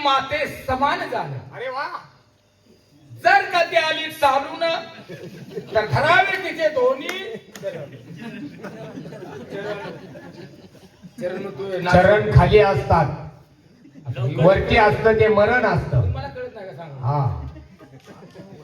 माते समान झालं. अरे वा. जर कधी आली चालून तर धरावे तिचे दोन्ही चरण खाली असतात, वरती असतं ते मरण असतं. मला कळत नाही का सांगा. हा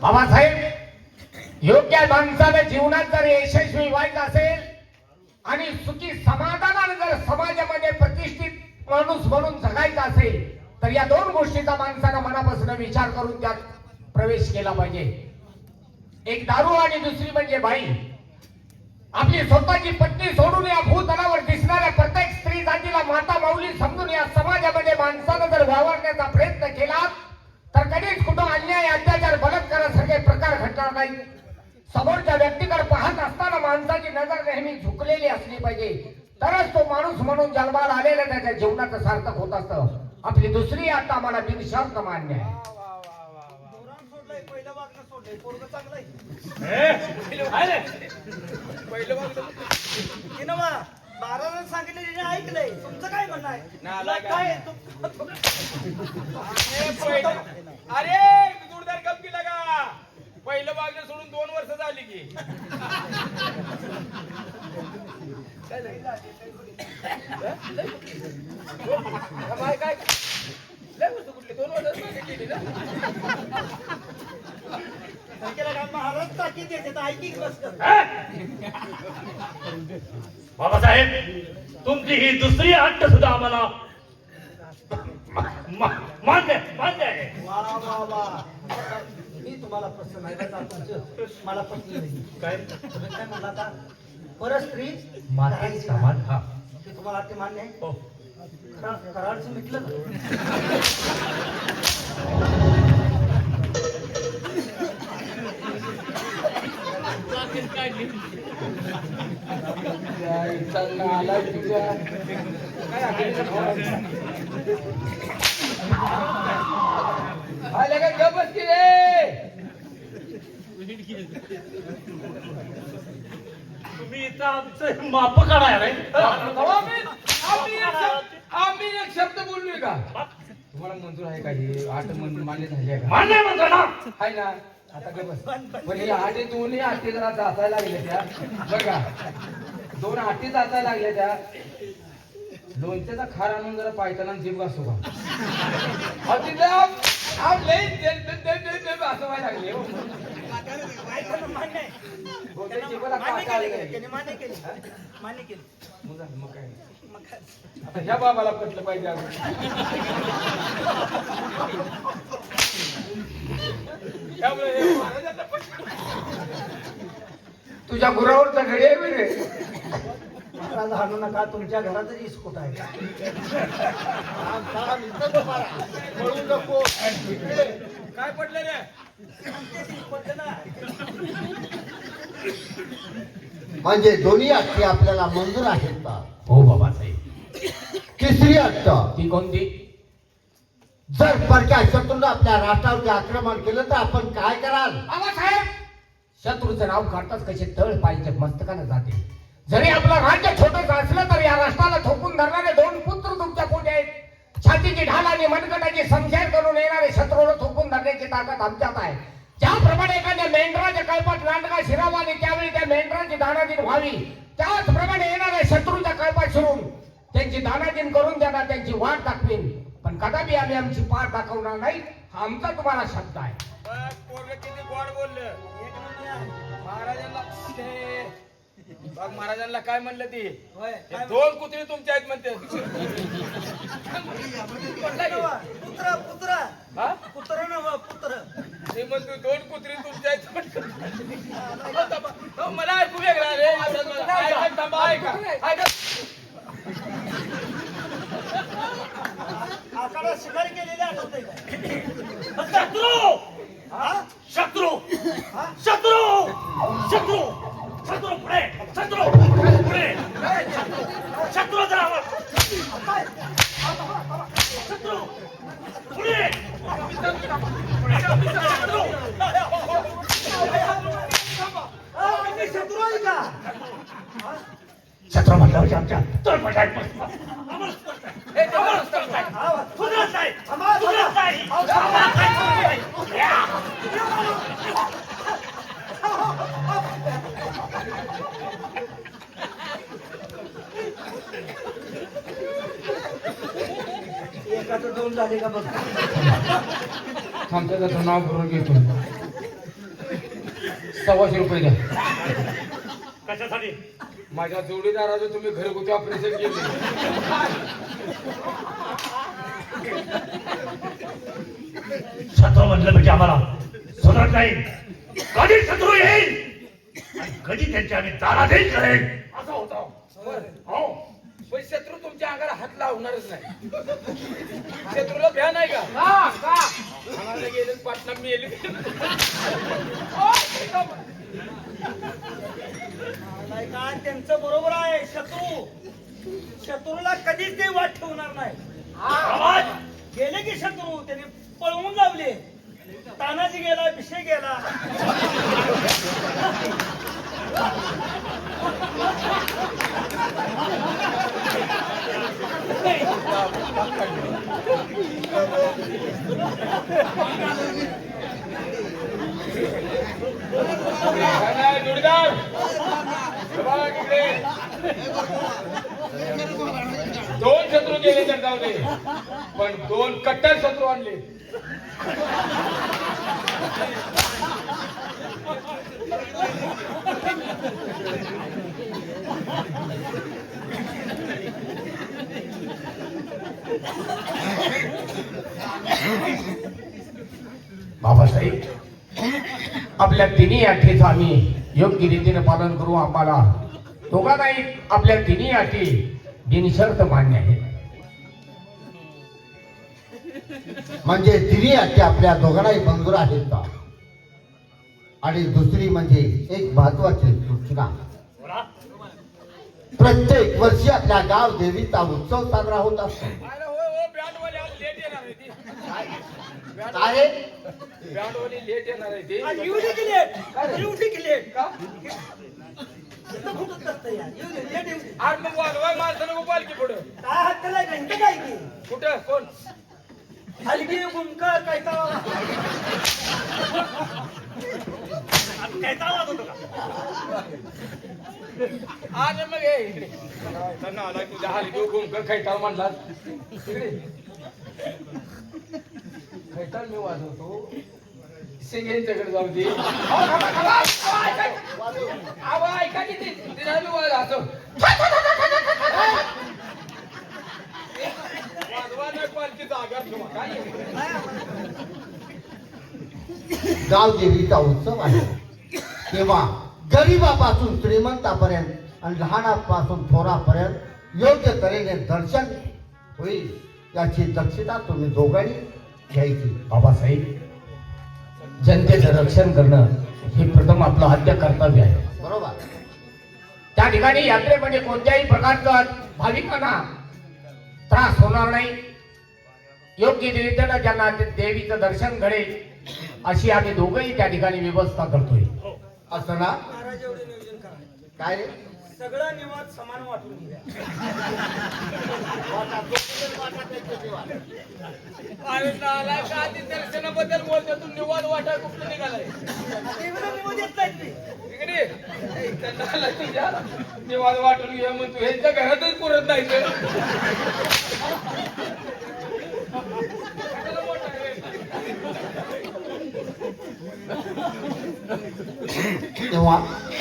बाबासाहेब, योग्य माणसाने जीवनात जर यशस्वी व्हायचं असेल आणि सुखी समाधानाने जर समाजामध्ये प्रतिष्ठित माणूस म्हणून जगायचं असेल तर या दोन गोष्टीचा माणसानं मनापासून विचार करून त्यात प्रवेश केला पाहिजे. एक दारू आणि दुसरी म्हणजे बाई. आपली स्वतःची पत्नी सोडून या भूतलावर दिसणाऱ्या प्रत्येक स्त्री जातीला माता माऊली समजून या समाजामध्ये माणसानं जर वावरण्याचा प्रयत्न केला तर कधीच कुठं अन्याय, अत्याचार, बलात्कारासारखे प्रकार घडणार नाही. समोरच्या व्यक्तीकडे पाहत असताना माणसाची नजर नेहमी झुकलेली असली पाहिजे, तरच तो माणूस म्हणून जन्माला आलेला त्याच्या जीवनाचं सार्थक होत असतं. आपली दुसरी आता आम्हाला बिनशर्त मान्य आहे. बाराला सांगितलं ऐकलंय. तुमचं काय म्हणणं आहे? काय अरे जोरदार गप केला का? पहिलं वागणं सोडून 2 वर्ष झाली की. काय लय वस्तू कुठली 2 वर्ष केली ना. महाराज ताकीद देते तर ऐकी बस. बाबासाहेब, तुमची ही दुसरी अट्ट सुद्धा आम्हाला मान्य आहे. वा वा वा. मी तुम्हाला प्रश्न नाही, मला पटलं नाही. काय तुम्ही काय म्हणला आता? परस्त्री माते समान. हा, हे तुम्हाला ते मान्य आहे? हो. कराडचं मिटलं ना. गपच की रे. तुम्ही इथं आमचं माप काढाय रे. आम्ही एक शब्द बोललोय का? तुम्हाला मंजूर आहे का? हे 8 मान्य झाले का? मान्य म्हणतो ना. आहे ना. आता काय बस. पण हे 8 दोन्ही 8 जरा जाचायला लागले त्या. बघा 2 8 जाचायला लागले त्या. लोणच्याचा खार आणून जरा पायताना जीभ घासू का? असं व्हायला लागले. मान्य केलं. मग काय आता ह्या बाबाला पटलं पाहिजे अजून. तुझ्या गुरावरचा घडी आहे रे. महाराज हाणू नका. तुमच्या घरातच इस्कोट आहे. काय पडलं रे? म्हणजे दोन्ही अट्टी आपल्याला मंजूर आहेत का? हो बाबासाहेब. तिसरी अट्ट, ती कोणती? जर परक्या शत्रूने आपल्या राष्ट्रावरती आक्रमण केलं तर आपण काय कराल? बाबासाहेब, शत्रूचं नाव काढताच कसे तळ पाहिजे मस्तकानं जाते. जरी आपलं राज्य छोटंच असलं तर या राष्ट्राला ठोकून धरणारे 2 पुत्र तुमच्या पोटी आहेत. छातीची ढाल आणि मनगटाची संशय करून येणारे शत्रूला ठोकून धरण्याची ताकद आमच्यात आहे. ज्याप्रमाणे एखाद्या मेंढराच्या कळपात लांडगा शिरावा आणि त्यावेळी त्या मेंढराची दानादिन व्हावी, त्याचप्रमाणे येणाऱ्या शत्रूच्या कळपात शिरून त्यांची दानादिन करून त्यांना त्यांची वाट दाखवीन. पण कदापि आम्ही आमची पाठ दाखवणार नाही, हा आमचा तुम्हाला शब्द आहे. पोरगं किती गोड बोललं. महाराजांना बघ, महाराजांना काय म्हणलं ती? 2 कुत्री तुमच्या आहेत म्हणते. पुत्र पुत्र हा? पुत्र नव पुत्र. ते म्हणतो 2 कुत्री तुमच्या आहेत. मला ऐकू वेगळा रे. आकडा शिकारी केलेले आठवते का? शत्रू शत्रू शत्रू शत्रू शत्रू पुढे. शत्रू पुढे. शत्रू जरा शत्रू पुढे. शत्रू आहे का? शत्रू म्हटल्यावर आमच्या तळपट आहे. थांबा, थांबा. एकाचं दोन झाले का बघ. थांबच्या त्याचं नाव करून घेतो. 125 रुपये द्या. कशासाठी? माझ्या जोडीदाराचं तुम्ही घरगुती ऑपरेशन केले. शत्रू म्हटलं म्हणजे आम्हाला सुधरत नाही. कधी शत्रू येईल आणि कधी त्यांच्या आम्ही तारादेश करेल असं होतं. हो, पण शत्रू तुमच्या अंगाला हात लावणारच नाही. शत्रूला भ्या नाही का? आम्हाला गेले पाटणा मेले. नाही का त्यांचं बरोबर आहे. शत्रूला कधीच ते वाट ठेवणार नाही. आवाज गेले की शत्रू त्याने पळवून लावले. तानाजी गेला, विषय गेला. जोडीदार बघा इकडे. 2 शत्रू गेले तर जाऊ दे, पण 2 कट्टर शत्रू आणले. बाबासाहेब, आपल्या तिन्ही अटीचं आम्ही योग्य रीतीने पालन करू. आम्हाला दोघांनाही आपल्या तिन्ही अटी बिनशर्त मान्य आहेत. म्हणजे तिन्ही अटी आपल्या दोघांनाही मंजूर आहेत का? आणि दुसरी म्हणजे एक महत्वाची सूचना. बोला. प्रत्येक वर्षी आपल्या गाव देवीचा उत्सव साजरा होत असतो. अरे हो हो, बँडवाले आज लेट येणार आहे ती. काय रे? बँडवाली लेट येणार आहे ती. आज येऊ दे की लेट. येऊ दे की लेट. का? इथं कुठं करता यार. येऊ दे, लेट येऊ दे. आज मग वाजवाय माणसानं गोपाल की पुढं. काय हात केलाय का? इथं काय की? कुठं कोण? हलगी गुंका काय का? आज काय आवाज होतो का? आज मग हे इकडे. त्यांना आला तुझ्या हलगी घुमकर खैताळ म्हणलास. इकडे. खैताळ मी वाजवतो. सिंगेंच्याकडे जाऊ दे. आवा ऐका की ते. तिला मी वाजवतो. वाजवा नाही पालखी जागा ठेवा. काय गाव देवीचा उत्सव आहे तेव्हा गरीबापासून श्रीमंतापर्यंत आणि लहानापासून थोरापर्यंत योग्य तऱ्हेने दर्शन होईल याची दक्षता तुम्ही दोघांनी घ्यायची. बाबासाहेब, जनतेचं रक्षण करणं हे प्रथम आपलं आद्य कर्तव्य आहे. बरोबर. त्या ठिकाणी यात्रेमध्ये कोणत्याही प्रकारचा भाविकांना त्रास होणार नाही. योग्य रीतीने त्यांना देवीचं दर्शन घडेल अशी आम्ही दोघंही त्या ठिकाणी व्यवस्था करतोय. असं ना? महाराज एवढे नियोजन करा. काय रे? सगळं निवाद समान वाटून घ्या. अरे नालाय का आधी दर्शनाबद्दल बोलतो तू निवाद वाटा कुठं निघालाय. देवीला निवाद येत नाहीत मी. इकडे इथं नालाय तुझ्या निवाद वाटून घे म्हणतो. ह्यांच्या घरातच पुरत नाही ते. कशाला मोठा आहे? तेव्हा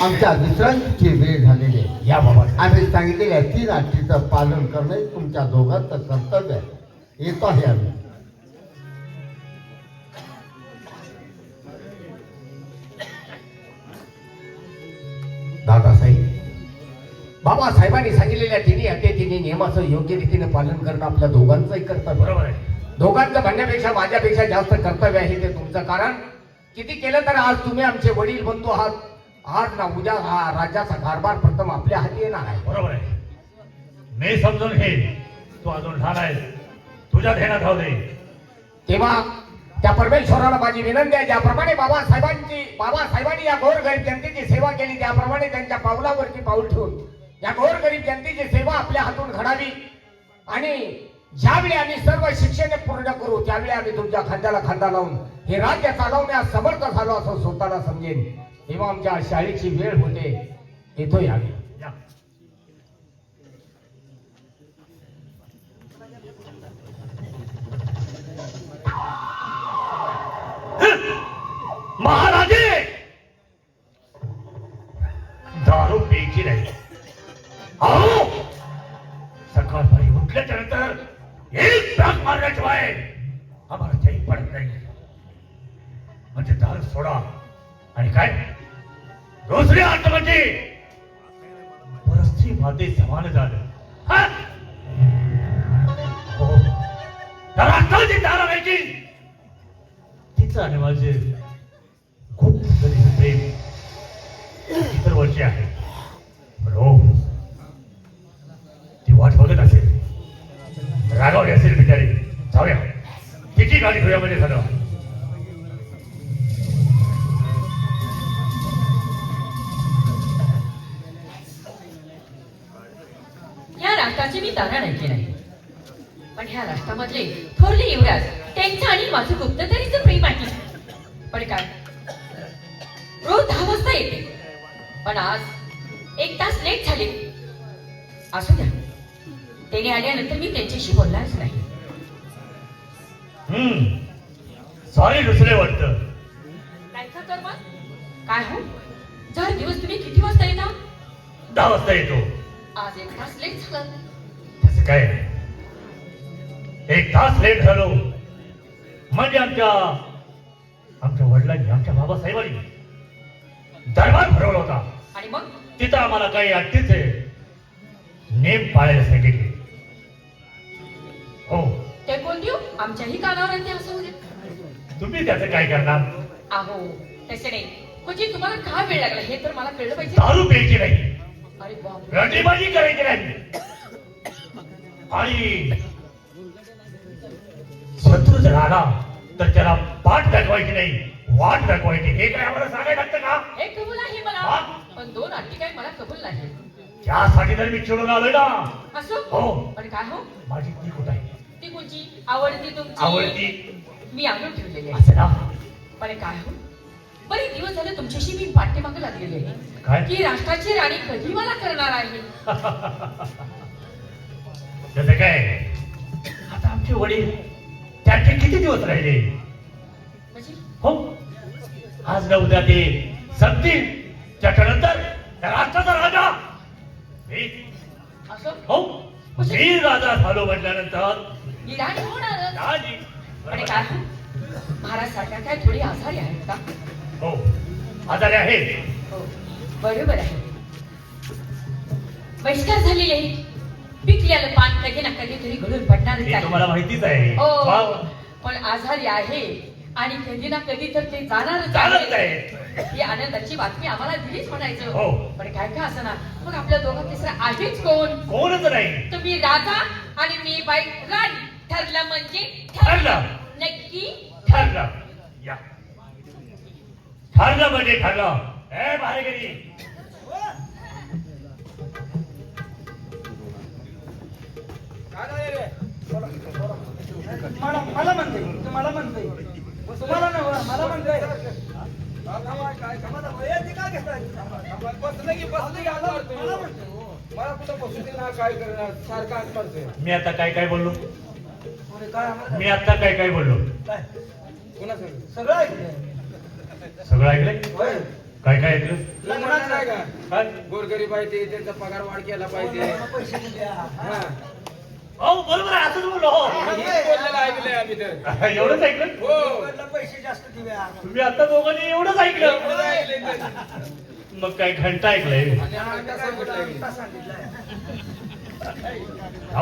आमच्या विश्रांतीची वेळ झालेली आहे. या बाबा, आम्ही सांगितलेल्या 3 अटीचं पालन करणे तुमच्या दोघांचं कर्तव्य आहे. येतो आहे आम्ही. दादासाहेब, बाबासाहेबांनी सांगितलेल्या तिन्ही अटी तिन्ही नियमाचं योग्य रीतीने पालन करणं आपल्या दोघांचंही कर्तव्य. बरोबर आहे. दोघांचं म्हणण्यापेक्षा माझ्यापेक्षा जास्त कर्तव्य आहे ते तुमचं. कारण किती केलं तर आज तुम्ही आमचे वडील बंधू आहात. आज ना उद्या हा राज्याचा कारभार प्रथम आपल्या हाती येणार आहे. बरोबर आहे. मी समजून घेईन. तू अजून लहान आहेस. तुझ्या ध्यानात राहू दे. तेव्हा त्या परमेश्वराला माझी विनंती आहे, ज्याप्रमाणे बाबासाहेबांनी या गोरगरीब जनतेची सेवा केली त्याप्रमाणे त्यांच्या पावलावरती पाऊल ठेवून या गोरगरीब जनतेची सेवा आपल्या हातून घडावी. आणि ज्यावेळी आम्ही सर्व शिक्षण पूर्ण करू त्यावेळी आम्ही तुमच्या खांद्याला खांदा लावून हे राज्य चालवण्यास समर्थ झालो असं स्वतःला समजेन. तेव्हा आमच्या शाळेची वेळ होते. येतोय आम्ही. या. भाग मारल्याशिवाय आम्हाला चैन पडत नाही. म्हणजे दार सोडा आणि काय दुसरी अर्थ म्हणजे परस्त्री माते समान झालं. हा? हो, त्या राष्ट्राची दारा व्हायची तिचं आणि माझे खूप कधीचं प्रेम इतर वर्षी आहे. पण हो, ती वाट बघत असेल, रागावली असेल बिचारी. जाऊया, तिची गाडी धुयामध्ये झालं. ह्या राष्ट्राची मी तारण ऐकली नाही, पण ह्या राष्ट्रामधले थोरले युवराज त्यांचं आणि माझं गुप्तधरीचं प्रेम आहे. पण काय रोज 10 वाजता येते, पण आज 1 तास लेट झाले. असू द्या, त्याने आल्यानंतर मी त्यांच्याशी बोलणारच नाही. सॉरी दुसरे वाटतं. कायचा तर मग काय हो, 4 दिवस तुम्ही किती वाजता येता? 10 वाजता येतो. आज 1 तास लेट झालं. तसं काय 1 तास लेट झालो म्हणजे आमच्या वडिलांनी, आमच्या बाबासाहेबांनी दरबार भरवला होता. आणि मग तिथं आम्हाला काही अगदीचे नेम पाळायला सांगितले. हो, ते कोण देऊ? आमच्याही कानावर ते असं होते. तुम्ही त्याचं काय करणार? अहो तसे नाही, म्हणजे तुम्हाला काय वेळ लागला हे तर मला कळलं पाहिजे. दारू प्यायची नाही, अरे बाप, रटीबाजी करायची नाही, आणि शत्रू जर आला तर त्याला पाठ दाखवायची नाही, वाट दाखवायची. हे काय आम्हाला सांगायला लागतं का? हे कबूल आहे मला, हा? पण 2 अटी काय मला कबूल नाही. त्यासाठी तर मी चिडून आलोय ना. असो, हो. पण काय हो, माझी ती कुठं आहे? ती कोणची आवडती तुमची? आवडती मी आणून ठेवलेली आहे. असं ना. पण काय हो, बरेच दिवस झाले तुमच्याशी मी पाठीमागे लागलेली काय? आहे की राष्ट्राची राणी कधी मला करणार आहे. तसं काय आता आमचे वडील त्यांचे किती दिवस राहिले? म्हणजे हो, आज न उद्या ते संपतील. त्याच्यानंतर त्या राष्ट्राचा राजा मी. असं हो, मी राजा झालो म्हटल्यानंतर ही राणी होणार. राजी. आणि काय हो, महाराज सारख्या काय थोडी आजारी आहेत का? हो, आजारी आहे. हो, बरोबर आहे. बहिष्कार झालेले आहे, पिकलेलं पान कधी ना कधीतरी गळून पडणारच हे आहे. तुम्हाला माहितीच आहे. हो, वाव. पण आजारी आहे आणि कधी ना कधी तर ते जाणारच चालत आहे. आहे. ही आनंदाची बातमी आम्हाला दिलीच म्हणायचं. हो. पण काय काय असं ना, मग आपल्या दोघांत तिसरा आहेच कोण? कोणच नाही. तुम्ही राजा आणि मी बाई राणी. ठरलं म्हणजे ठरलं. नक्की ठरलं. या, ठरलं म्हणजे ठरलं. ए भारेकरी, मला म्हणते, तुम्हाला म्हणते, तुम्हाला नव्ह, मला म्हणते. मला कुठं बसू दे ना, काय करणार सारखं हात मारतोय. मी आता काय काय बोललो? अरे काय आम्हाला मी आता काय काय बोललो? काय कुणाचं? सगळं ऐकलंय. सगळं ऐकलंय? होय. काय काय ऐकलं? लग्नाचं नाही का? काय? गोरगरीब आहे ते, त्यांचा पगार वाढ केला पाहिजे. मला पैसे द्या. हा. हो, बरोबर आहे, असंच बोललो. हेच बोललेलं ऐकलंय आम्ही तर. एवढंच ऐकलं? हो. लोकांना पैसे जास्त द्या. तुम्ही आता दोघांनी एवढंच ऐकलं? एवढं ऐकलंय तर. मग काय घंटा ऐकलंय? आणि आम्ही कसं म्हटलंय? सांगितलंय.